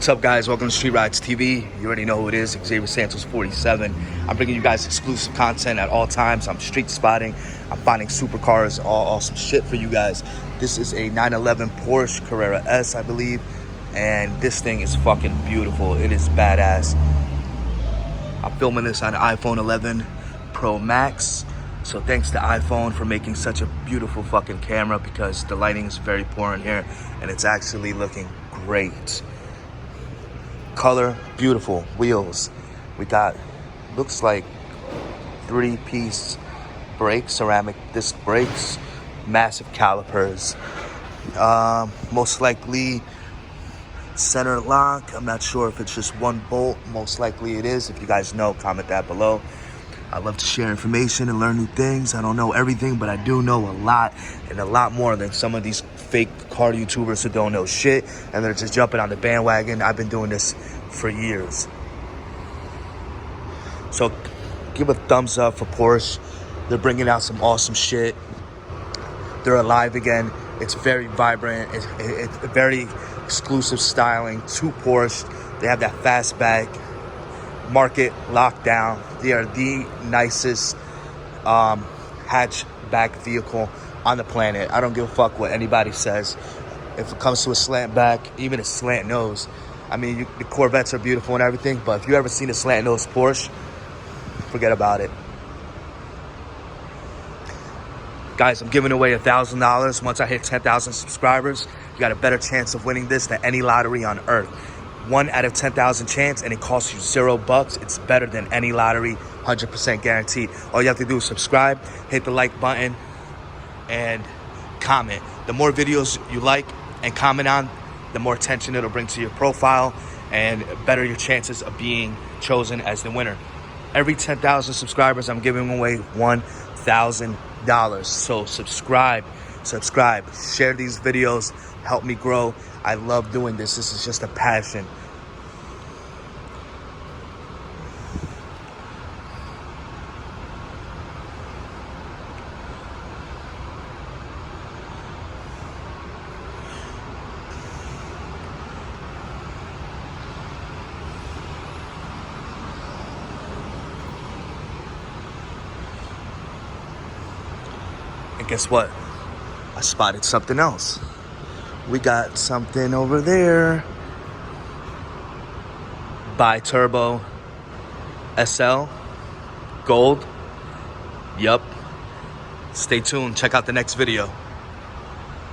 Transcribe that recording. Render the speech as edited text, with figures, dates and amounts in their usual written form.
What's up, guys? Welcome to Street Rides TV. You already know who it is, Xavier Santos 47. I'm bringing you guys exclusive content at all times. I'm street spotting. I'm finding supercars, all awesome shit for you guys. This is a 911 Porsche Carrera S, I believe. And this thing is fucking beautiful. It is badass. I'm filming this on iPhone 11 Pro Max. So thanks to iPhone for making such a beautiful fucking camera, because the lighting is very poor in here and it's actually looking great. Color, beautiful. Wheels, we got, looks like 3-piece brakes, ceramic disc brakes, massive calipers. Most likely center lock. I'm not sure if it's just one bolt. Most likely it is. If you guys know, comment that below. I love to share information and learn new things. I don't know everything, but I do know a lot, and a lot more than some of these fake car YouTubers who don't know shit and they're just jumping on the bandwagon. I've been doing this for years. So give a thumbs up for Porsche. They're bringing out some awesome shit. They're alive again. It's very vibrant. It's very exclusive styling to Porsche. They have that fastback market lockdown. They are the nicest hatchback vehicle on the planet. I don't give a fuck what anybody says. If it comes to a slant back, even a slant nose, I mean, the Corvettes are beautiful and everything, but if you ever seen a slant nose Porsche, forget about it. Guys, I'm giving away $1,000. Once I hit 10,000 subscribers, you got a better chance of winning this than any lottery on earth. 1 out of 10,000 chance, and it costs you $0. It's better than any lottery, 100% guaranteed. All you have to do is subscribe, hit the like button, and comment. The more videos you like and comment on, the more attention it'll bring to your profile, and better your chances of being chosen as the winner. Every 10,000 subscribers, I'm giving away $1,000. So subscribe, share these videos, help me grow. I love doing this. This is just a passion. And guess what? I spotted something else. We got something over there. Bi-turbo SL gold. Yup. Stay tuned. Check out the next video.